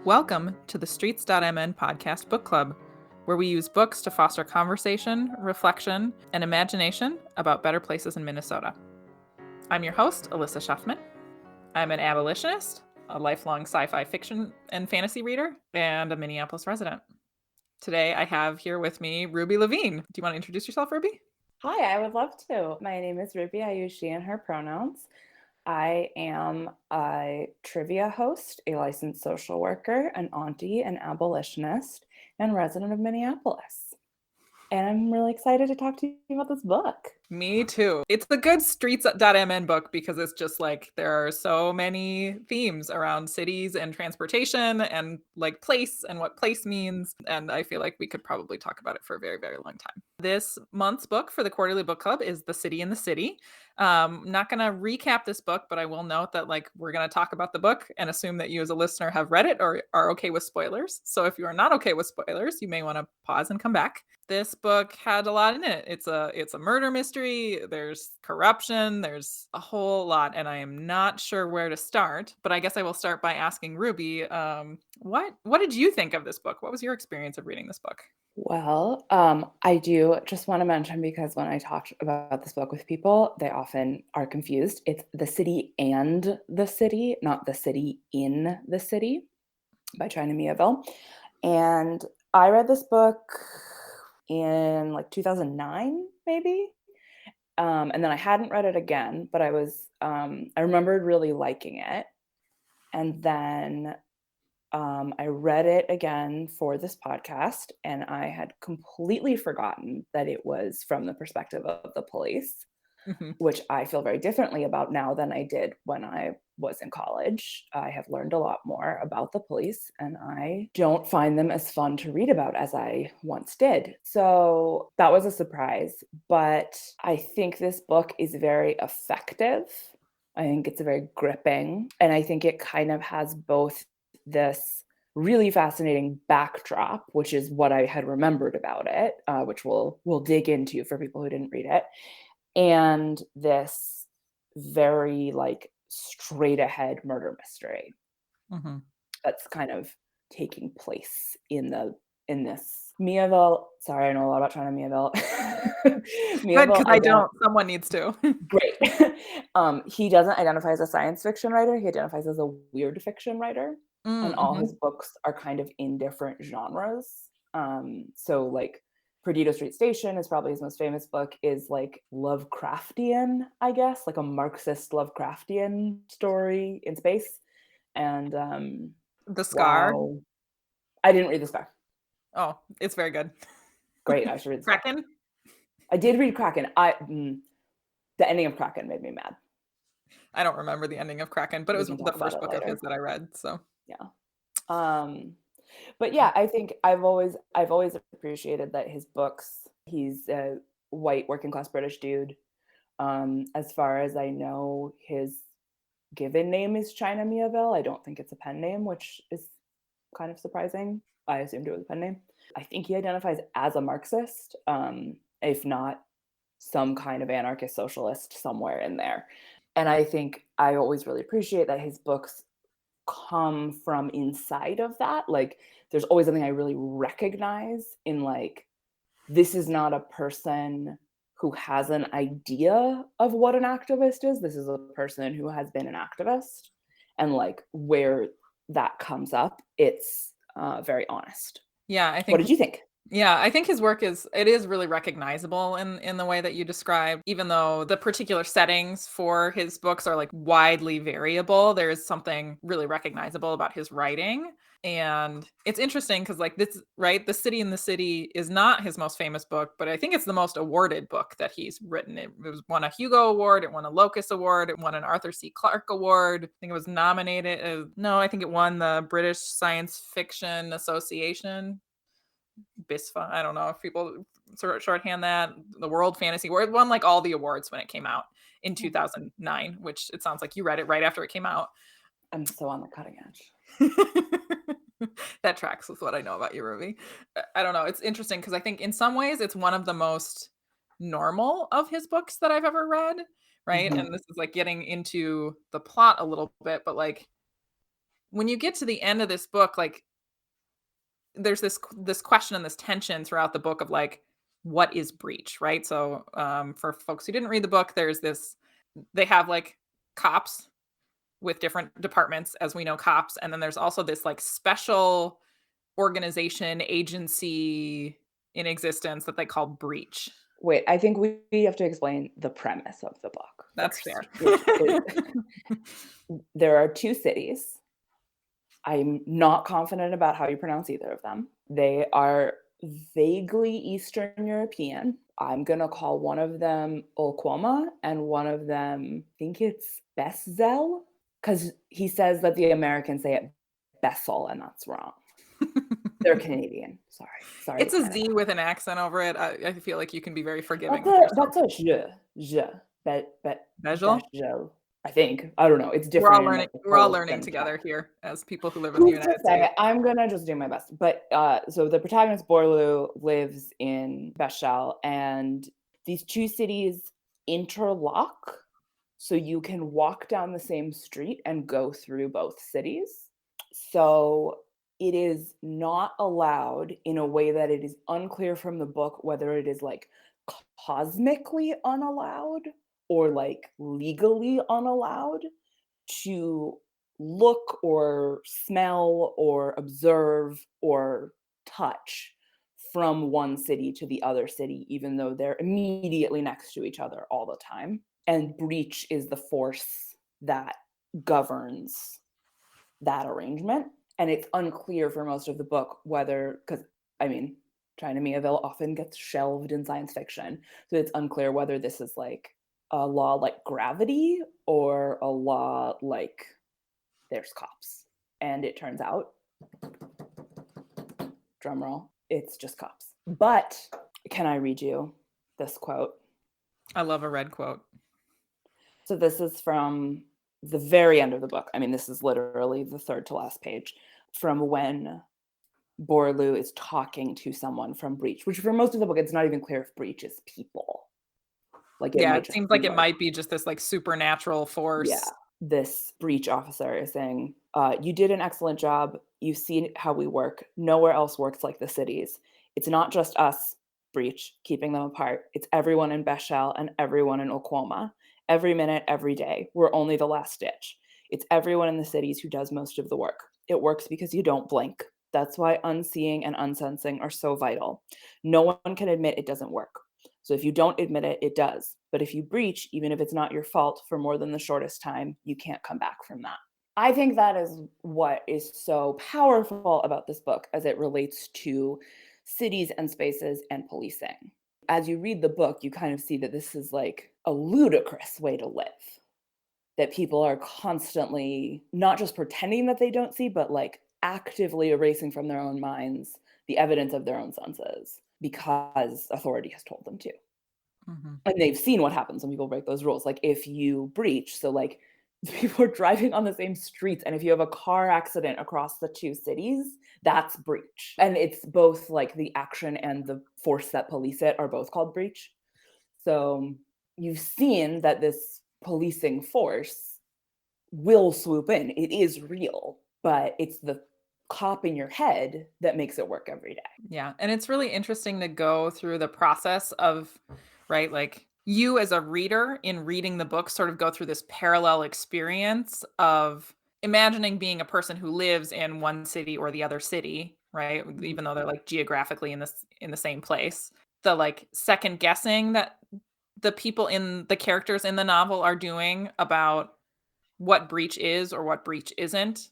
Welcome to the Streets.mn podcast book club, where we use books to foster conversation, reflection, and imagination about better places in Minnesota. I'm your host, Elissa Schufman. I'm an abolitionist, a lifelong sci-fi fiction and fantasy reader, and a Minneapolis resident. Today I have here with me Ruby Levine. Do you want to introduce yourself, Ruby? Hi, I would love to. My name is Ruby. I use she and her pronouns. I am a trivia host, a licensed social worker, an auntie, an abolitionist, and resident of Minneapolis. And I'm really excited to talk to you about this book. Me too. It's the good Streets.mn book because it's just like there are so many themes around cities and transportation and like place and what place means. And I feel like we could probably talk about it for a very, very long time. This month's book for the Quarterly Book Club is The City in the City. Not going to recap this book, but I will note that like we're going to talk about the book and assume that you as a listener have read it or are okay with spoilers. So if you are not okay with spoilers, you may want to pause and come back. This book had a lot in it. It's a murder mystery. There's corruption. There's a whole lot, and I am not sure where to start. But I guess I will start by asking Ruby, what did you think of this book? What was your experience of reading this book? Well, I do just want to mention, because when I talked about this book with people, they often are confused. It's The City and the City, not The City in the City by China Miéville. And I read this book in like 2009, maybe. And then I hadn't read it again, but I remembered really liking it. And then I read it again for this podcast, and I had completely forgotten that it was from the perspective of the police, which I feel very differently about now than I did when I was in college. I have learned a lot more about the police, and I don't find them as fun to read about as I once did. So that was a surprise, but I think this book is very effective. I think it's very gripping, and I think it kind of has both this really fascinating backdrop, which is what I had remembered about it, which we'll dig into for people who didn't read it, and this very like straight ahead murder mystery that's kind of taking place in this Miéville. Sorry, I know a lot about China Miéville. Good, because I don't. Someone needs to. Great. He doesn't identify as a science fiction writer. He identifies as a weird fiction writer. And all his books are kind of in different genres. So like Perdido Street Station is probably his most famous book, is like Lovecraftian, I guess, like a Marxist Lovecraftian story in space. And The Scar. wow. I didn't read The Scar. Oh, it's very good. Great, I should read The Scar. Kraken? I did read Kraken. The ending of Kraken made me mad. I don't remember the ending of Kraken, but it was the first book of his that I read. So yeah. But yeah, I think I've always appreciated that his books. He's a white working class British dude. As far as I know, his given name is China Miéville. I don't think it's a pen name, which is kind of surprising. I assumed it was a pen name. I think he identifies as a Marxist, if not some kind of anarchist socialist somewhere in there. And I think I always really appreciate that his books come from inside of that. Like there's always something I really recognize in, like, this is not a person who has an idea of what an activist is. This is a person who has been an activist, and like where that comes up, it's very honest. Yeah, I think. What did you think? Yeah, I think his work is really recognizable in the way that you describe, even though the particular settings for his books are like widely variable. There is something really recognizable about his writing. And it's interesting because like this, right? The City in the City is not his most famous book, but I think it's the most awarded book that he's written. It won a Hugo Award, it won a Locus Award, it won an Arthur C. Clarke Award. I think it was nominated. I think it won the British Science Fiction Association. BISFA. I don't know if people sort of shorthand that. The World Fantasy Award. It won like all the awards when it came out in 2009, which it sounds like you read it right after it came out. I'm so on the cutting edge. That tracks with what I know about you, Ruby. I don't know. It's interesting because I think in some ways it's one of the most normal of his books that I've ever read, right? And this is like getting into the plot a little bit, but like when you get to the end of this book, like there's this question and this tension throughout the book of like, what is breach, right? So for folks who didn't read the book, there's this, they have like cops with different departments, as we know cops, and then there's also this like special organization agency in existence that they call breach. Wait, I think we have to explain the premise of the book That's fair. first, which is there are 2 cities. I'm not confident about how you pronounce either of them. They are vaguely Eastern European. I'm gonna call one of them Olquoma and one of them, I think it's Bessel, because he says that the Americans say it Bessel, and that's wrong. They're Canadian. Sorry It's to a Canada. Z with an accent over it. I feel like you can be very forgiving That's with a yourself. Bejel? Bejel. I think. I don't know. It's We're all different in learning. multiple We're all polls learning than Czech. together here as people who live in the Who's to United say? States. I'm gonna just do my best. But so the protagonist Borlu lives in Bechal, and these 2 cities interlock, so you can walk down the same street and go through both cities. So it is not allowed, in a way that it is unclear from the book whether it is like cosmically unallowed or like legally unallowed, to look or smell or observe or touch from one city to the other city, even though they're immediately next to each other all the time. And breach is the force that governs that arrangement. And it's unclear for most of the book whether, because I mean, China Miéville often gets shelved in science fiction. So it's unclear whether this is like a law like gravity or a law like there's cops. And it turns out, drum roll, it's just cops. But can I read you this quote? I love a red quote. So this is from the very end of the book. I mean, this is literally the third to last page, from when Borlu is talking to someone from Breach, which for most of the book, it's not even clear if Breach is people. Like it Yeah, might it just seems be like it like, might be just this like supernatural yeah, force. this Breach officer is saying, you did an excellent job. You've seen how we work. Nowhere else works like the cities. It's not just us, Breach, keeping them apart. It's everyone in Bechal and everyone in Oklahoma. Every minute, every day. We're only the last ditch. It's everyone in the cities who does most of the work. It works because you don't blink. That's why unseeing and unsensing are so vital. No one can admit it doesn't work. So if you don't admit it, it does. But if you breach, even if it's not your fault, for more than the shortest time, you can't come back from that. I think that is what is so powerful about this book as it relates to cities and spaces and policing. As you read the book, you kind of see that this is like a ludicrous way to live. That people are constantly not just pretending that they don't see, but like actively erasing from their own minds the evidence of their own senses because authority has told them to. Mhm. And they've seen what happens when people break those rules. Like if you breach, so like people are driving on the same streets, and if you have a car accident across the 2 cities, that's breach. And it's both like the action and the force that police it are both called breach. So you've seen that this policing force will swoop in. It is real, but it's the cop in your head that makes it work every day. Yeah, and it's really interesting to go through the process of, right, like you as a reader in reading the book sort of go through this parallel experience of imagining being a person who lives in one city or the other city, right? Mhm. Even though they're like geographically in the same place. The like second guessing that the people in the characters in the novel are doing about what breach is or what breach isn't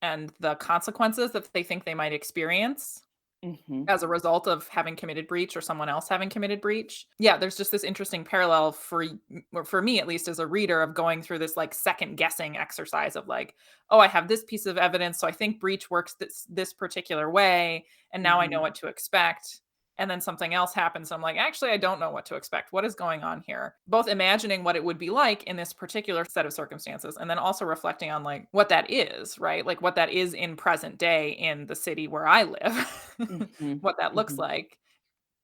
and the consequences that they think they might experience Mhm. as a result of having committed breach or someone else having committed breach. Yeah, there's just this interesting parallel or for me at least as a reader of going through this like second guessing exercise of like, oh, I have this piece of evidence, so I think breach works this particular way, and now I know Mhm. what to expect. And then something else happens. I'm like, actually, I don't know what to expect. What is going on here? Both imagining what it would be like in this particular set of circumstances, and then also reflecting on like what that is, right? Like what that is in present day in the city where I live. Mhm. What that looks Mhm. like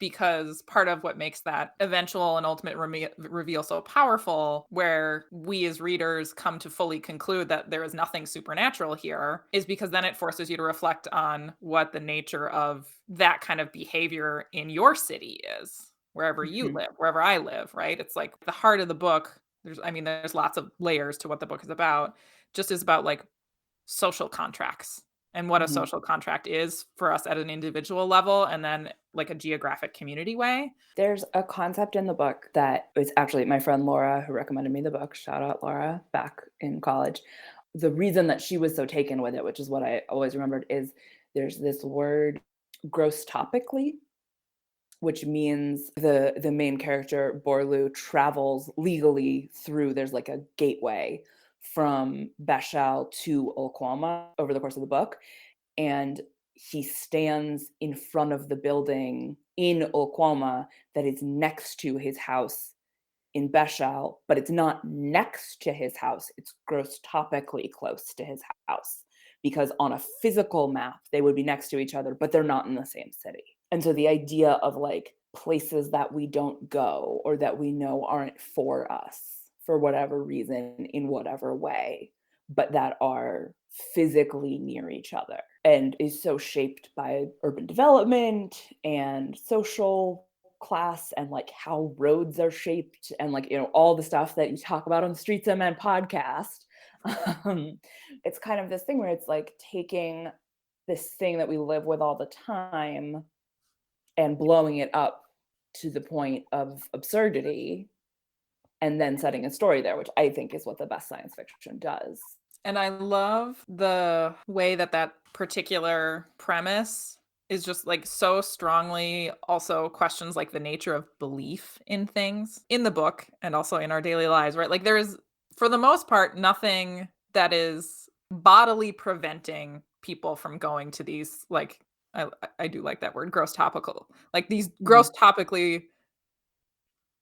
because part of what makes that eventual and ultimate reveal so powerful, where we as readers come to fully conclude that there is nothing supernatural here, is because then it forces you to reflect on what the nature of that kind of behavior in your city is, wherever you Mhm. live, wherever I live, right? It's like the heart of the book. There's lots of layers to what the book is about, just is about like social contracts and what a Mhm. social contract is for us at an individual level and then like a geographic community way. There's a concept in the book that it's actually my friend Laura who recommended me the book. Shout out Laura back in college. The reason that she was so taken with it, which is what I always remembered, is there's this word gross topically, which means the main character Borlu travels legally through, there's like a gateway from Beshal to Olquama over the course of the book, and he stands in front of the building in Olquama that is next to his house in Beshal, but it's not next to his house. It's gross topically close to his house because on a physical map, they would be next to each other, but they're not in the same city. And so the idea of like places that we don't go or that we know aren't for us for whatever reason, in whatever way, but that are physically near each other and is so shaped by urban development and social class and like how roads are shaped and like all the stuff that you talk about on the Streets of Men podcast. um, it's kind of this thing where it's like taking this thing that we live with all the time and blowing it up to the point of absurdity and then setting a story there, which I think is what the best science fiction does. And I love the way that that particular premise is just like so strongly also questions like the nature of belief in things in the book and also in our daily lives, right? Like there is, for the most part, nothing that is bodily preventing people from going to these like I, I do like that word, gross topical, like these Mhm, gross topically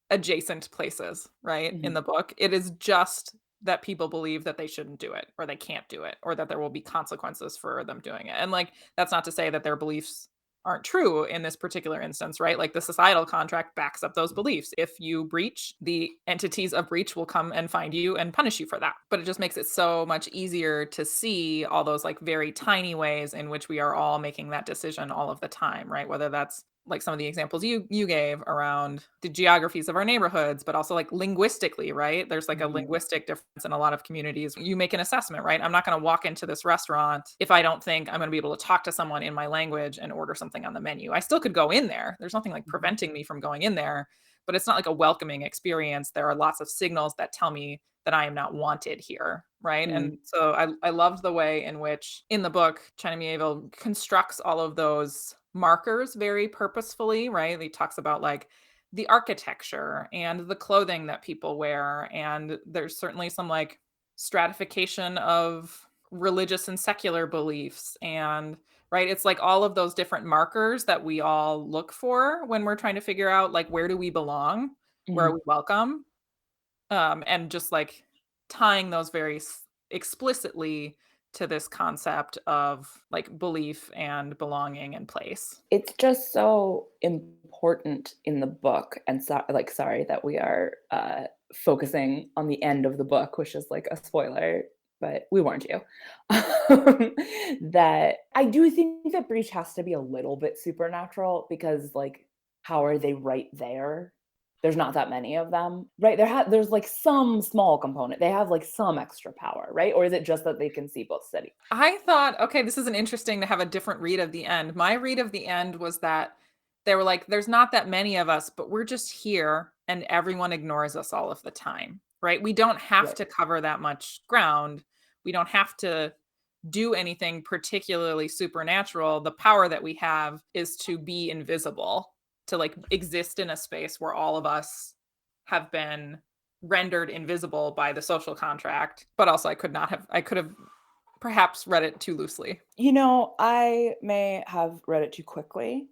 adjacent places, right? In mhm, the book. It is just that people believe that they shouldn't do it or they can't do it or that there will be consequences for them doing it. And like that's not to say that their beliefs aren't true in this particular instance, right? Like the societal contract backs up those beliefs. If you breach, the entities of breach will come and find you and punish you for that. But it just makes it so much easier to see all those like very tiny ways in which we are all making that decision all of the time, right? Whether that's like some of the examples you gave around the geographies of our neighborhoods, but also like linguistically, right? There's like a mhm, linguistic difference in a lot of communities. You make an assessment, right? I'm not going to walk into this restaurant if I don't think I'm going to be able to talk to someone in my language and order something on the menu. I still could go in there. There's nothing like mhm, preventing me from going in there, but it's not like a welcoming experience. There are lots of signals that tell me that I am not wanted here, right? mhm, And so I loved the way in which in the book China Miéville constructs all of those markers very purposefully, right? He talks about like the architecture and the clothing that people wear, and there's certainly some like stratification of religious and secular beliefs, and right, it's like all of those different markers that we all look for when we're trying to figure out like where do we belong, where are mhm. we welcome, and just like tying those very explicitly to this concept of like belief and belonging and place. It's just so important in the book, and sorry that we are, focusing on the end of the book, which is like a spoiler, but we warned you. Um, that I do think that Breach has to be a little bit supernatural because, like, how are they right there? There's not that many of them, right? There's, like, some small component. They have, like, some extra power, right? Or is it just that they can see both cities? I thought, okay, this is an interesting to have a different read of the end. My read of the end was that they were like, there's not that many of us, but we're just here and everyone ignores us all of the time, right? We don't have Right. to cover that much ground. We don't have to do anything particularly supernatural. The power that we have is to be invisible, to like exist in a space where all of us have been rendered invisible by the social contract. But also I could have perhaps read it too loosely. I may have read it too quickly.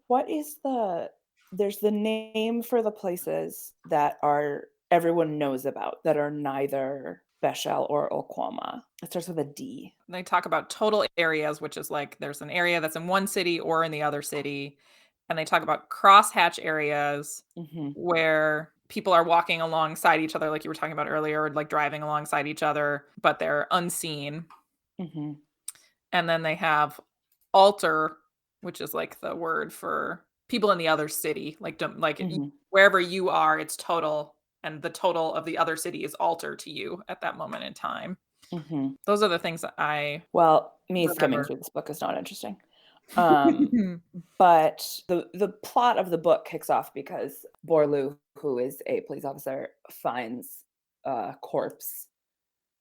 There's the name for the places that are everyone knows about that are neither Beshel or Okwama. It starts with a D. They talk about total areas, which is like there's an area that's in one city or in the other city. and they talk about crosshatch areas Mm-hmm. where people are walking alongside each other, like you were talking about earlier, or like driving alongside each other, but they're unseen. Mm-hmm. And then they have alter, which is like the word for people in the other city, like Mm-hmm. wherever you are, it's total, and the total of the other city is alter to you at that moment in time. Mm-hmm. Those are the things that I Well, me skimming remember. through this book is not interesting. Um, but the plot of the book kicks off because Borlu, who is a police officer, finds a corpse,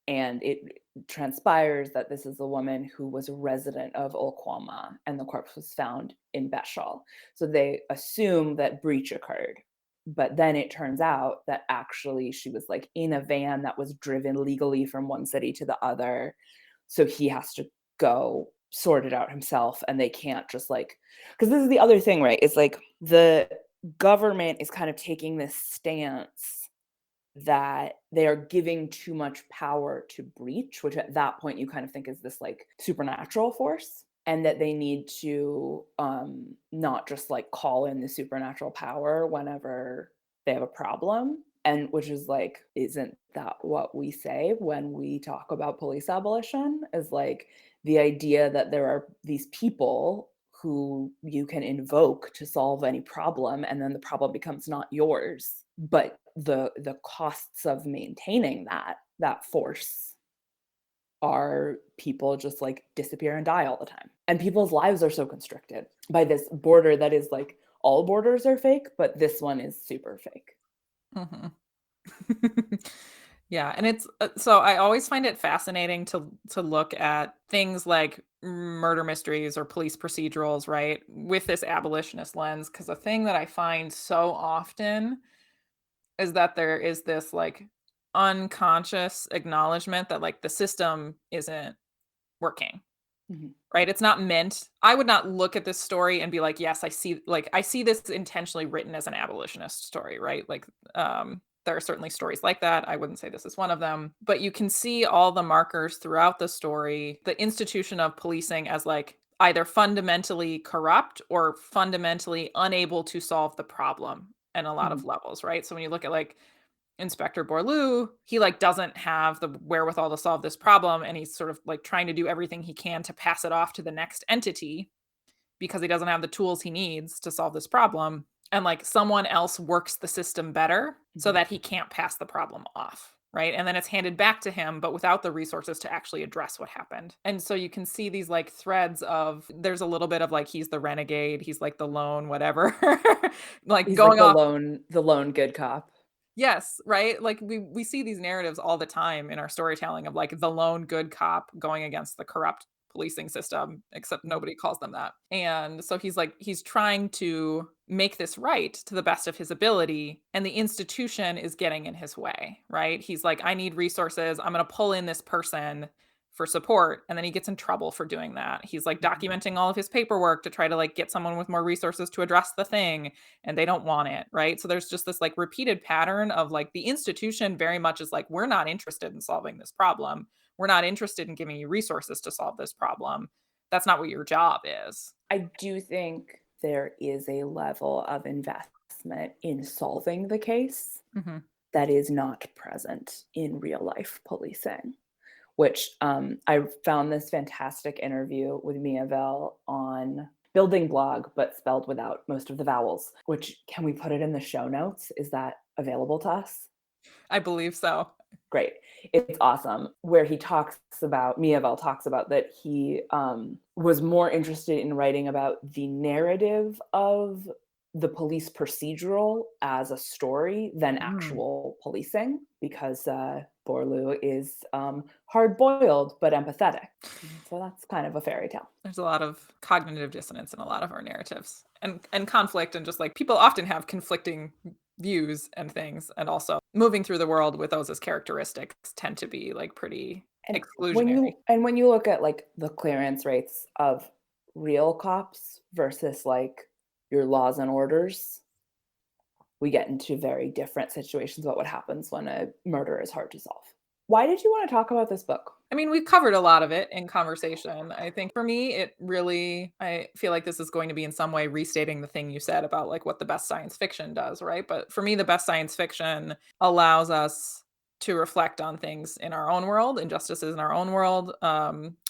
and it transpires that this is a woman who was a resident of Olkwama, and the corpse was found in Beshal. So they assume that breach occurred. But then it turns out that actually she was like in a van that was driven legally from one city to the other. So he has to go sort it out himself, and they can't just like, because this is the other thing, right? It's like the government is kind of taking this stance that they are giving too much power to breach, which at that point you kind of think is this like supernatural force, and that they need to not just like call in the supernatural power whenever they have a problem. And which is like, isn't that what we say when we talk about police abolition? Is like the idea that there are these people who you can invoke to solve any problem, and then the problem becomes not yours, but the costs of maintaining that force are people just like disappear and die all the time, and people's lives are so constricted by this border that is like, all borders are fake, but this one is super fake. Mhm. Yeah, and it's so I always find it fascinating to look at things like murder mysteries or police procedurals, right? With this abolitionist lens, because the thing that I find so often is that there is this like unconscious acknowledgement that like the system isn't working. Mhm. Right? It's not meant, I would not look at this story and be like, "Yes, I see this intentionally written as an abolitionist story," right? Like, there are certainly stories like that. I wouldn't say this is one of them, but you can see all the markers throughout the story, the institution of policing as like either fundamentally corrupt or fundamentally unable to solve the problem in a lot of Mhm. levels, right? So when you look at like Inspector Borlu, he like doesn't have the wherewithal to solve this problem, and he's sort of like trying to do everything he can to pass it off to the next entity because he doesn't have the tools he needs to solve this problem, and like someone else works the system better so Mhm. that he can't pass the problem off, right? And then it's handed back to him but without the resources to actually address what happened. And so you can see these like threads of, there's a little bit of like he's the renegade, he's like the lone whatever, like He's like going off. the lone good cop. Yes, right? Like, we see these narratives all the time in our storytelling of, like, the lone good cop going against the corrupt policing system, except Mhm. nobody calls them that. And so he's like he's trying to make this right to the best of his ability, and the institution is getting in his way, right? He's like, "I need resources. I'm gonna pull in this person for support," and then he gets in trouble for doing that. He's, like, Mhm. documenting all of his paperwork to try to, like, get someone with more resources to address the thing, and they don't want it, right? So there's just this like repeated pattern of like the institution very much is like, we're not interested in solving this problem. We're not interested in giving you resources to solve this problem. That's not what your job is. I do think there is a level of investment in solving the case Mhm. that is not present in real life policing, which I found this fantastic interview with Miéville on Building Blog, but spelled without most of the vowels, which, can we put it in the show notes? Is that available to us? I believe so. Great. It's awesome. Where he talks about, Miéville talks about that he was more interested in writing about the narrative of the police procedural as a story than Mm. actual policing, because Borlu is hard boiled but empathetic. So that's kind of a fairy tale. There's a lot of cognitive dissonance in a lot of our narratives, and conflict, and just like people often have conflicting views and things, and also moving through the world with those as characteristics tend to be like pretty And exclusionary. when you look at like the clearance rates of real cops versus like your laws and orders, we get into very different situations about what happens when a murder is hard to solve. Why did you want to talk about this book? I mean, we've covered a lot of it in conversation. I think for me, I feel like this is going to be in some way restating the thing you said about like what the best science fiction does, right? But for me, the best science fiction allows us to reflect on things in our own world, injustices in our own world,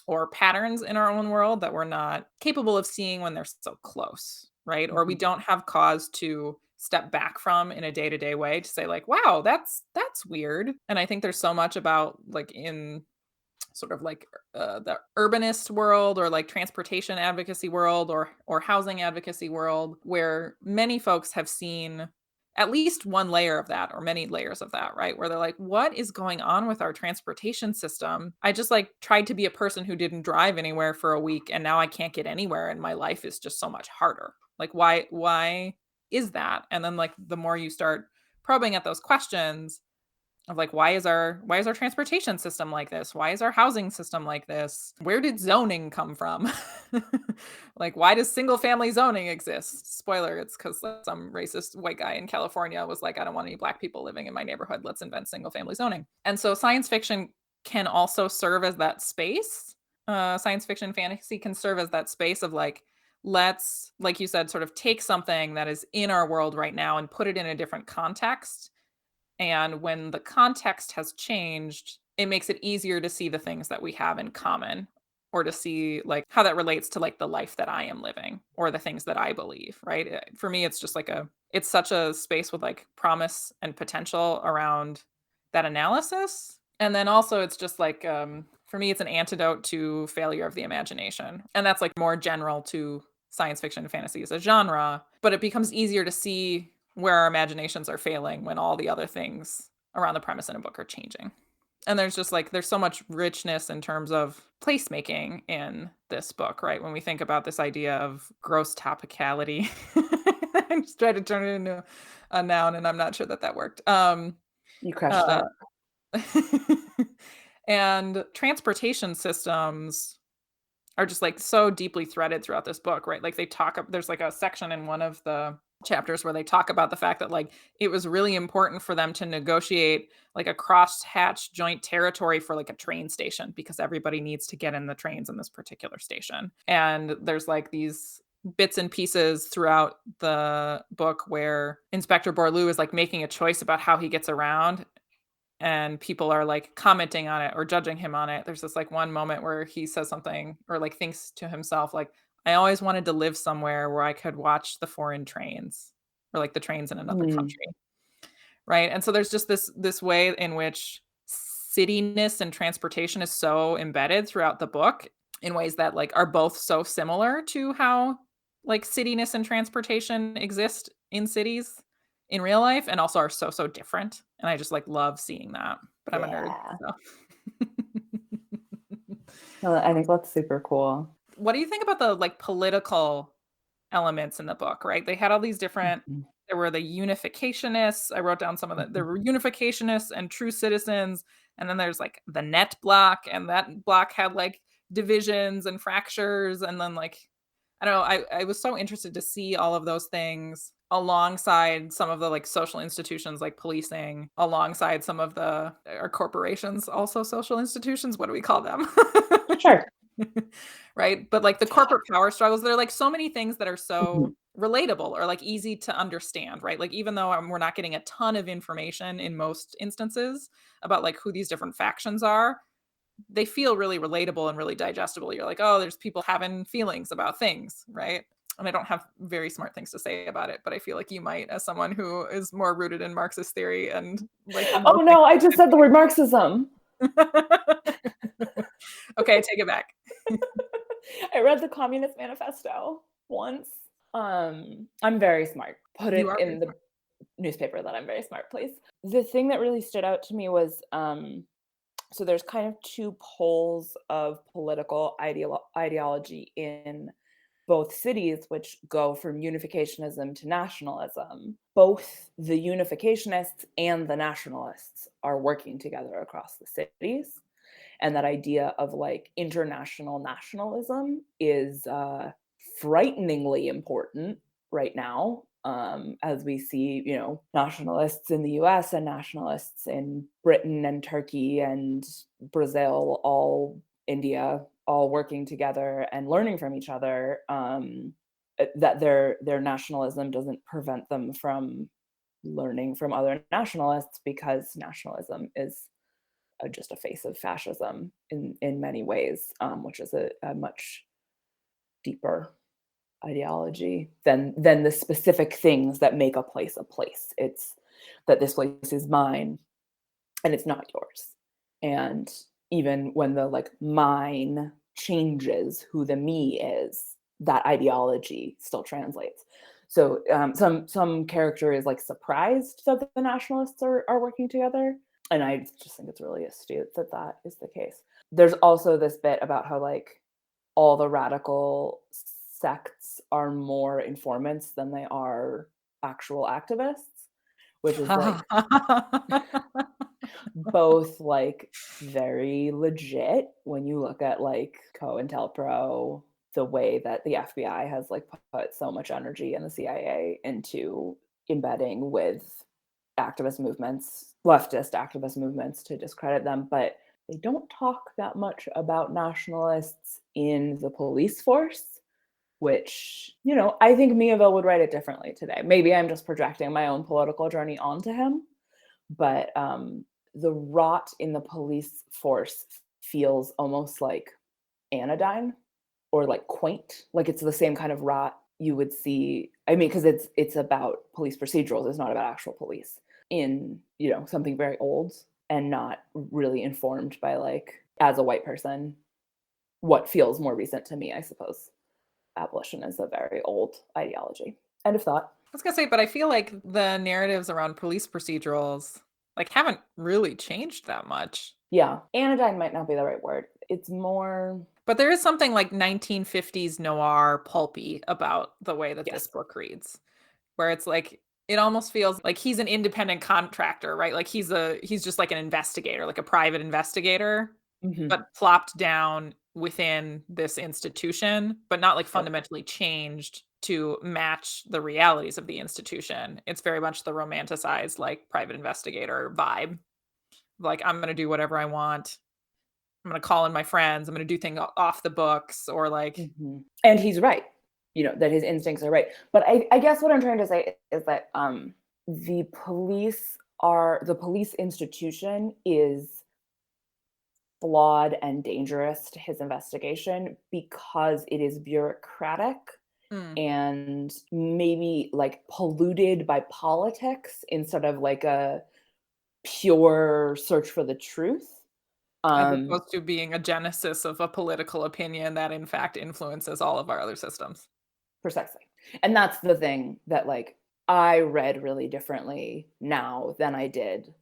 or patterns in our own world that we're not capable of seeing when they're so close, right? Or we Mhm. don't have cause to step back from in a day-to-day way to say like, wow, that's weird. And I think there's so much about like in sort of like the urbanist world or like transportation advocacy world or housing advocacy world where many folks have seen at least one layer of that or many layers of that, right? Where they're like, what is going on with our transportation system? I just like tried to be a person who didn't drive anywhere for a week and now I can't get anywhere and my life is just so much harder. Like why is that? And then like the more you start probing at those questions, of like why is our transportation system like this? Why is our housing system like this? Where did zoning come from? Like why does single family zoning exist? Spoiler, it's because some racist white guy in California was like, I don't want any black people living in my neighborhood, let's invent single family zoning. And so science fiction can also serve as that space. Science fiction fantasy can serve as that space of like, let's, like you said, sort of take something that is in our world right now and put it in a different context, and when the context has changed, it makes it easier to see the things that we have in common or to see like how that relates to like the life that I am living or the things that I believe, right? For me, it's just like it's such a space with like promise and potential around that analysis. And then also it's just like, for me, it's an antidote to failure of the imagination. And that's like more general to science fiction and fantasy as a genre, but it becomes easier to see where our imaginations are failing when all the other things around the premise in a book are changing. And there's just like there's so much richness in terms of placemaking in this book, right? When we think about this idea of gross topicality, I just tried to turn it into a noun, and I'm not sure that that worked. You crushed Uh, it. and transportation systems are just like so deeply threaded throughout this book, right? Like there's like a section in one of the chapters where they talk about the fact that like it was really important for them to negotiate like a cross-hatch joint territory for like a train station because everybody needs to get in the trains in this particular station. And there's like these bits and pieces throughout the book where Inspector Borlu is like making a choice about how he gets around and people are like commenting on it or judging him on it. There's this like one moment where he says something or like thinks to himself, like, I always wanted to live somewhere where I could watch the foreign trains or like the trains in another Mm. country. Right. And so there's just this way in which cityness and transportation is so embedded throughout the book in ways that like are both so similar to how like cityness and transportation exist in cities in real life and also are so different. And I just like love seeing that. But I'm a nerd. Yeah. So No, I think that's super cool. what do you think about the like political elements in the book, right? They had all these different Mhm. there were the unificationists. I wrote down some of the there Mhm. were unificationists and true citizens, and then there's like the net block, and that block had like divisions and fractures, and then like I don't know, I was so interested to see all of those things alongside some of the like social institutions like policing, alongside some of the are corporations also social institutions? What do we call them? Sure. Right? But like the corporate power struggles, there are like so many things that are Mhm. so relatable or like easy to understand, right? Like even though we're not getting a ton of information in most instances about like who these different factions are, they feel really relatable and really digestible. You're like, oh, there's people having feelings about things, right? And I don't have very smart things to say about it, but I feel like you might, as someone who is more rooted in Marxist theory and like the Oh most. no, I just said the word Marxism. Okay, take it back. I read the Communist Manifesto once. I'm very smart. Put You it are very in the smart. newspaper that I'm very smart, please. The thing that really stood out to me was so there's kind of two poles of political ideology in both cities, which go from unificationism to nationalism. Both the unificationists and the nationalists are working together across the cities. And that idea of like international nationalism is frighteningly important right now as we see, nationalists in the US and nationalists in Britain and Turkey and Brazil, India, all working together and learning from each other, that their nationalism doesn't prevent them from learning from other nationalists, because nationalism is just a face of fascism in many ways, which is a much deeper ideology than the specific things that make a place a place. It's that this place is mine and it's not yours. And even when the like mine changes who the me is, that ideology still translates. So some character is like surprised that the nationalists are working together, and I just think it's really astute that that is the case. There's also this bit about how like all the radical sects are more informants than they are actual activists, which is like both like very legit when you look at like COINTELPRO, the way that the FBI has like put so much energy and the CIA into embedding with activist movements, leftist activist movements, to discredit them, but they don't talk that much about nationalists in the police force, which, I think Miéville would write it differently today. Maybe I'm just projecting my own political journey onto him, but the rot in the police force feels almost like anodyne or like quaint. Like it's the same kind of rot you would see. I mean, because it's about police procedurals, it's not about actual police, in something very old and not really informed by, like, as a white person, what feels more recent to me, I suppose. Abolition is a very old ideology. End of thought. I was gonna say, but I feel like the narratives around police procedurals like haven't really changed that much. Yeah, anodyne might not be the right word. It's more, But there is something like 1950s noir pulpy about the way that this yes. book reads, where it's like it almost feels like he's an independent contractor, right? Like he's just like an investigator, like a private investigator, Mhm. but plopped down within this institution, but not like Yep. fundamentally changed to match the realities of the institution. It's very much the romanticized like private investigator vibe. Like I'm going to do whatever I want. I'm going to call in my friends. I'm going to do things off the books or like Mhm. And he's right, that his instincts are right. But I guess what I'm trying to say is that the police institution is flawed and dangerous to his investigation because it is bureaucratic mm, and maybe like polluted by politics instead of like a pure search for the truth. as Um, opposed to being a genesis of a political opinion that in fact influences all of our other systems. Precisely. And that's the thing that, like, I read really differently now than I did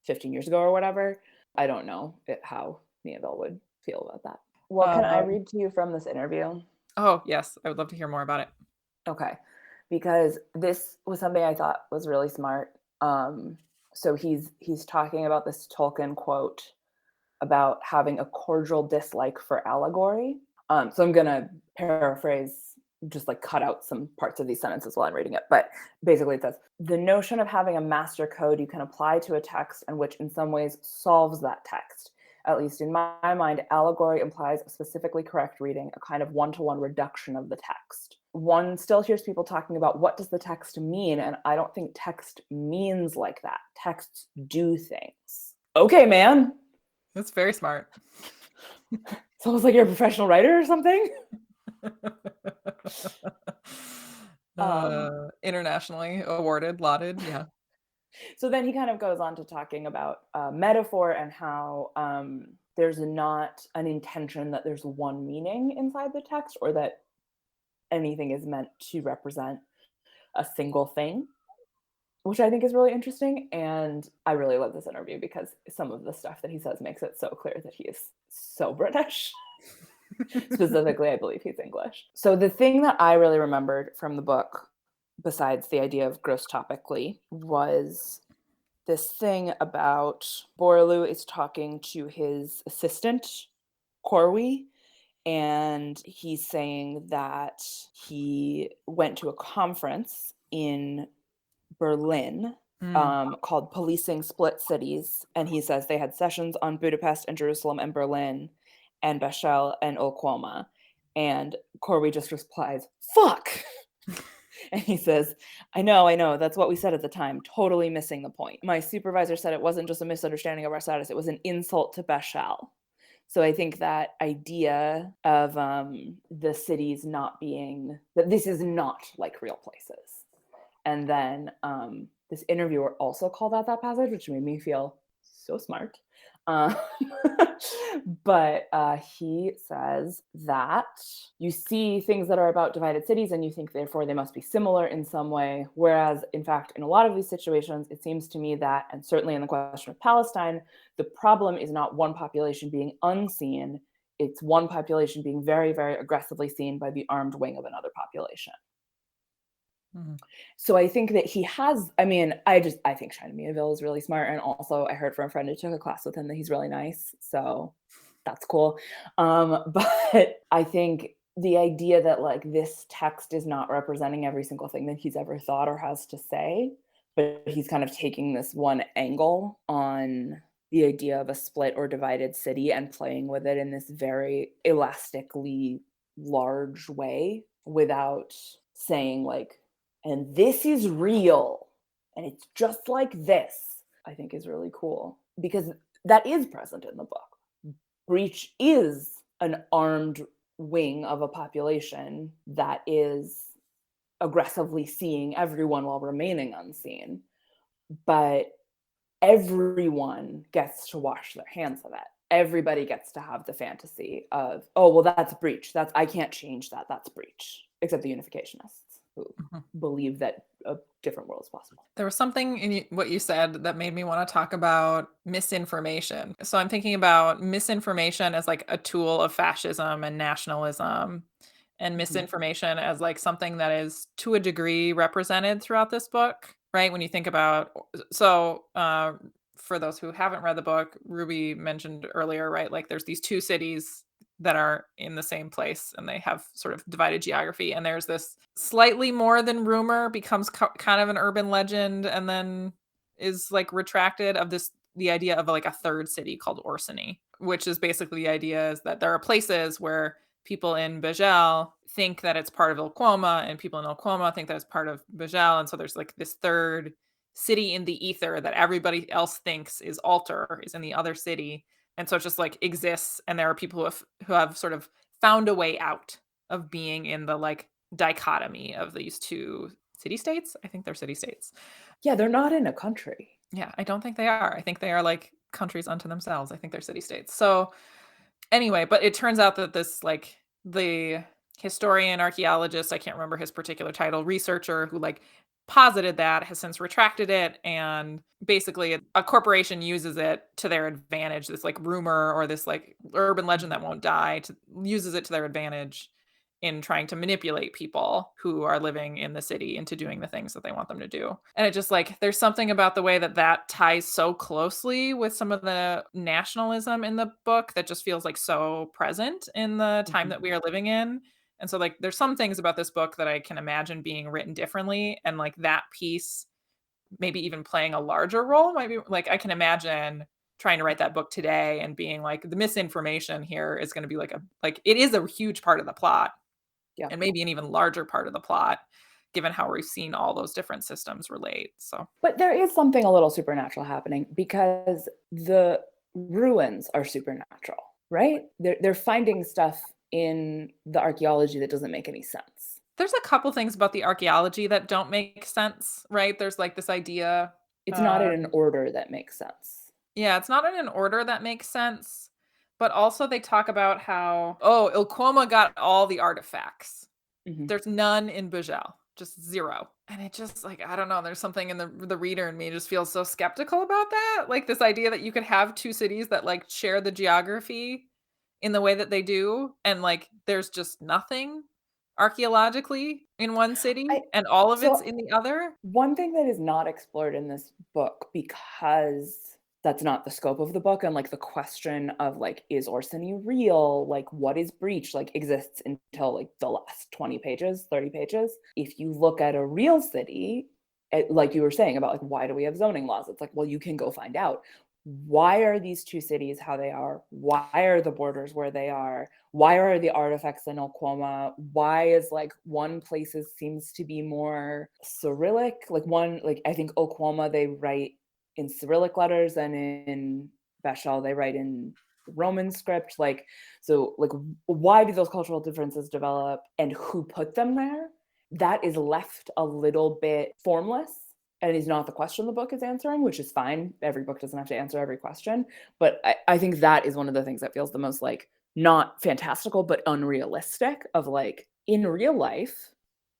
15 years ago or whatever. I don't know how Miéville would feel about that. What can I Um, read to you from this interview? oh, yes, I would love to hear more about it. Okay. Because this was something I thought was really smart. So he's talking about this Tolkien quote about having a cordial dislike for allegory. So I'm gonna paraphrase, just like cut out some parts of these sentences while I'm reading it. But basically, it says the notion of having a master code you can apply to a text and which in some ways solves that text. At least in my mind, allegory implies a specifically correct reading, a kind of one-to-one reduction of the text. One still hears people talking about what does the text mean, and I don't think text means like that. Texts do things. Okay, man. That's very smart. It's almost like you're a professional writer or something. Um, Internationally awarded, lauded, yeah. so then he kind of goes on to talking about metaphor and how there's not an intention that there's one meaning inside the text or that anything is meant to represent a single thing, which I think is really interesting. And I really love this interview because some of the stuff that he says makes it so clear that he is so British. Specifically, I believe he's English. So the thing that I really remembered from the book, besides the idea of gross topically, was this thing about Borlu is talking to his assistant, Corwy, and he's saying that he went to a conference in Berlin called Policing Split Cities. And he says they had sessions on Budapest and Jerusalem and Berlin and Bechel and Olquoma. And Corey just replies, fuck. And he says, I know, that's what we said at the time, totally missing the point. My supervisor said it wasn't just a misunderstanding of our status, it was an insult to Bechel. So I think that idea of the cities not being, that this is not like real places. And then this interviewer also called out that passage, which made me feel so smart. But he says that you see things that are about divided cities and you think therefore they must be similar in some way, whereas in fact in a lot of these situations it seems to me that, and certainly in the question of Palestine, the problem is not one population being unseen, it's one population being very, very aggressively seen by the armed wing of another population. So I think that he has, I think China Miéville is really smart. And also I heard from a friend who took a class with him that he's really nice. So that's cool. But I think the idea that like this text is not representing every single thing that he's ever thought or has to say, but he's kind of taking this one angle on the idea of a split or divided city and playing with it in this very elastically large way without saying like, and this is real and it's just like this, I think is really cool because that is present in the book. Breach is an armed wing of a population that is aggressively seeing everyone while remaining unseen, but everyone gets to wash their hands of it. Everybody gets to have the fantasy of, oh, well, that's breach. I can't change that. That's breach, except the unificationists who believe that a different world is possible. There was something in what you said that made me want to talk about misinformation. So I'm thinking about misinformation as like a tool of fascism and nationalism, and misinformation as like something that is to a degree represented throughout this book, right? When you think about, so for those who haven't read the book, Ruby mentioned earlier, right? Like there's these two cities that are in the same place and they have sort of divided geography, and there's this slightly more than rumor becomes kind of an urban legend and then is like retracted of the idea of like a third city called Orsini, which is basically the idea is that there are places where people in Bejel think that it's part of Olquoma and people in Olquoma think that it's part of Bejel, and so there's like this third city in the ether that everybody else thinks is Alter, is in the other city. And so it just like exists, and there are people who have sort of found a way out of being in the like dichotomy of these two city states. I think they're city states. Yeah, they're not in a country. Yeah, I don't think they are. I think they are like countries unto themselves. I think they're city states. So anyway, but it turns out that this like the historian, archaeologist, I can't remember his particular title, researcher who like posited that has since retracted it, and basically a corporation uses it to their advantage, this like rumor or this like urban legend that won't die, uses it to their advantage in trying to manipulate people who are living in the city into doing the things that they want them to do. And it just like there's something about the way that ties so closely with some of the nationalism in the book that just feels like so present in the time that we are living in. And so like there's some things about this book that I can imagine being written differently, and like that piece maybe even playing a larger role. Might be like I can imagine trying to write that book today and being like the misinformation here is going to be like it is a huge part of the plot. Yeah. And maybe an even larger part of the plot, given how we've seen all those different systems relate. So, but there is something a little supernatural happening because the ruins are supernatural, right? They're finding stuff in the archaeology that doesn't make any sense. There's a couple things about the archaeology that don't make sense, right? There's like this idea. It's not in an order that makes sense. Yeah, it's not in an order that makes sense. But also they talk about how, Olquoma got all the artifacts. There's none in Bejel, just zero. And it just like, I don't know, there's something in the reader in me just feels so skeptical about that. Like this idea that you could have two cities that like share the geography in the way that they do. And like, there's just nothing archaeologically in one city and all of it's in the other. One thing that is not explored in this book because that's not the scope of the book. And like the question of like, is Orsini real? Like, what is breach? Like exists until like the last 20 pages, 30 pages. If you look at a real city, like you were saying about like, why do we have zoning laws? It's like, well, you can go find out. Why are these two cities how they are? Why are the borders where they are? Why are the artifacts in Oklahoma? Why is like one places seems to be more Cyrillic? Like one, like I think Oklahoma, they write in Cyrillic letters, and in Beshel, they write in Roman script. Like, so like, why do those cultural differences develop and who put them there? That is left a little bit formless and is not the question the book is answering, which is fine. Every book doesn't have to answer every question. But I think that is one of the things that feels the most like not fantastical, but unrealistic of like in real life,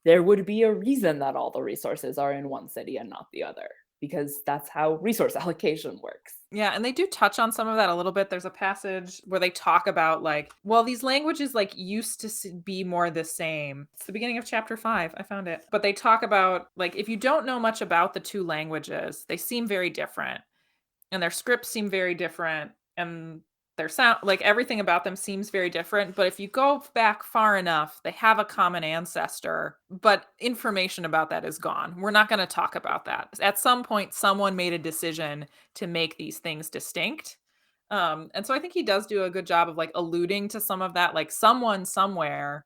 there would be a reason that all the resources are in one city and not the other, because that's how resource allocation works. Yeah, and they do touch on some of that a little bit. There's a passage where they talk about like, well, these languages like used to be more the same. It's the beginning of chapter 5. I found it. But they talk about like, if you don't know much about the two languages, they seem very different and their scripts seem very different and their sound, like everything about them seems very different. But if you go back far enough, they have a common ancestor, but information about that is gone. We're not going to talk about that. At some point, someone made a decision to make these things distinct. And so I think he does do a good job of like alluding to some of that, like someone somewhere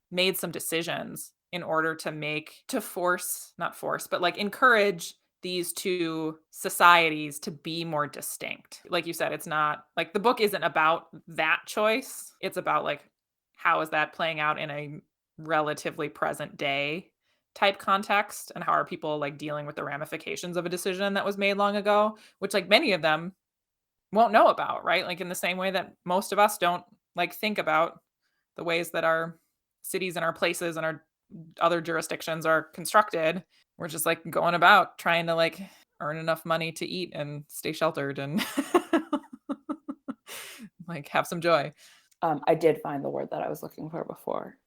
made some decisions in order to force, not force, but like encourage these two societies to be more distinct. Like you said, it's not like the book isn't about that choice. It's about like, how is that playing out in a relatively present day type context, and how are people like dealing with the ramifications of a decision that was made long ago, which like many of them won't know about, right? Like in the same way that most of us don't like think about the ways that our cities and our places and our other jurisdictions are constructed. We're just like going about trying to like earn enough money to eat and stay sheltered and like have some joy. I did find the word that I was looking for before.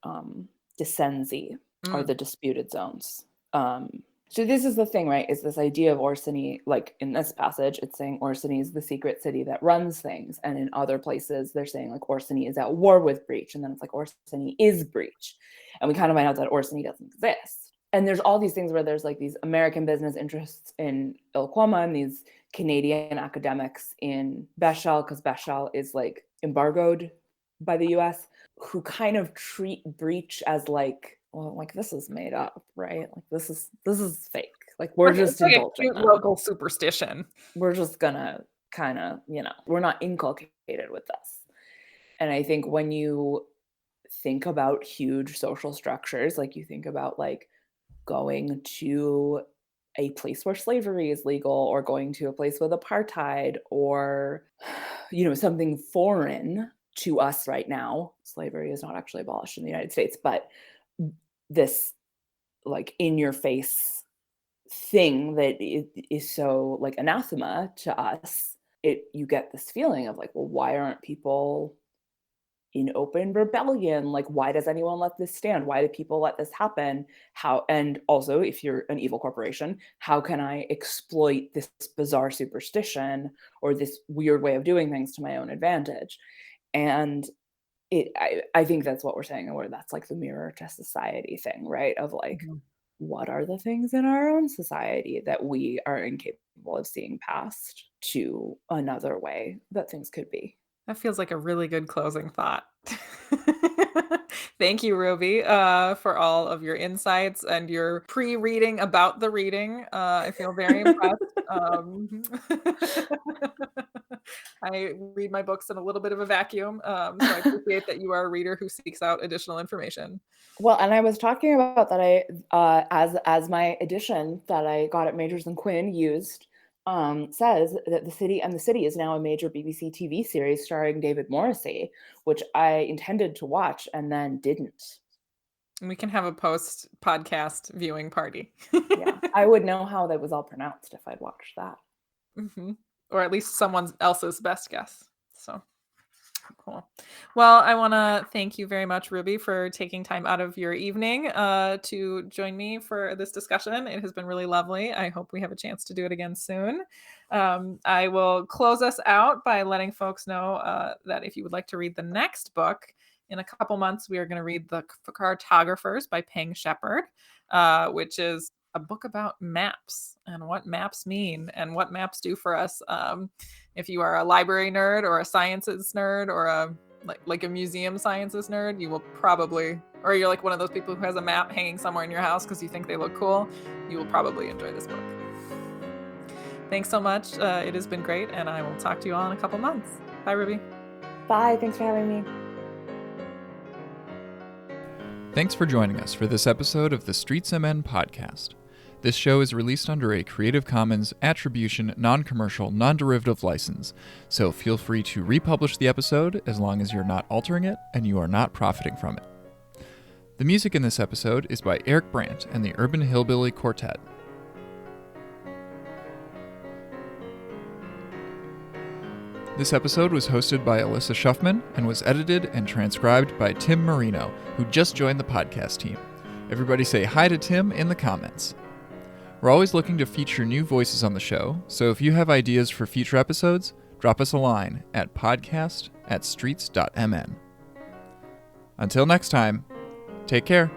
Dissensi, or the disputed zones. So this is the thing, right? Is this idea of Orsini, like in this passage, it's saying Orsini is the secret city that runs things. And in other places, they're saying like Orsini is at war with Breach. And then it's like Orsini is Breach. And we kind of find out that Orsini doesn't exist. And there's all these things where there's like these American business interests in Ilquama and these Canadian academics in Beshel, because Beshel is like embargoed by the US, who kind of treat Breach as like, well, like this is made up, right? Like this is fake. Like we're just like indulging a cute local superstition. We're just gonna kind of, we're not inculcated with this. And I think when you think about huge social structures, like you think about like going to a place where slavery is legal, or going to a place with apartheid, or something foreign to us right now. Slavery is not actually abolished in the United States, but this like in your face thing that is so like anathema to us, you get this feeling of like, well, why aren't people in open rebellion? Like, why does anyone let this stand? Why do people let this happen? How, and also if you're an evil corporation, how can I exploit this bizarre superstition or this weird way of doing things to my own advantage? And I think that's what we're saying, where that's like the mirror to society thing, right? Of like, what are the things in our own society that we are incapable of seeing past to another way that things could be? That feels like a really good closing thought. Thank you, Ruby, for all of your insights and your pre-reading about the reading. I feel very impressed. I read my books in a little bit of a vacuum, so I appreciate that you are a reader who seeks out additional information. Well, and I was talking about that as my edition that I got at Majors and Quinn used says that The City is now a major BBC TV series starring David Morrissey, which I intended to watch and then didn't. We can have a post-podcast viewing party. Yeah, I would know how that was all pronounced if I'd watched that. Or at least someone else's best guess. So Cool. Well, I want to thank you very much, Ruby, for taking time out of your evening to join me for this discussion. It has been really lovely. I hope we have a chance to do it again soon. I will close us out by letting folks know that if you would like to read the next book, in a couple months, we are going to read The Cartographers by Peng Shepherd, which is a book about maps and what maps mean and what maps do for us. If you are a library nerd or a sciences nerd or a like a museum sciences nerd, you will probably, or you're like one of those people who has a map hanging somewhere in your house because you think they look cool, you will probably enjoy this book. Thanks so much. It has been great, and I will talk to you all in a couple months. Bye, Ruby. Bye. Thanks for having me. Thanks for joining us for this episode of the Streets MN podcast. This show is released under a Creative Commons Attribution, Non-Commercial, Non-Derivative license, so feel free to republish the episode as long as you're not altering it and you are not profiting from it. The music in this episode is by Eric Brandt and the Urban Hillbilly Quartet. This episode was hosted by Elissa Schufman and was edited and transcribed by Tim Marino, who just joined the podcast team. Everybody say hi to Tim in the comments. We're always looking to feature new voices on the show, so if you have ideas for future episodes, drop us a line at podcast@streets.mn. Until next time, take care.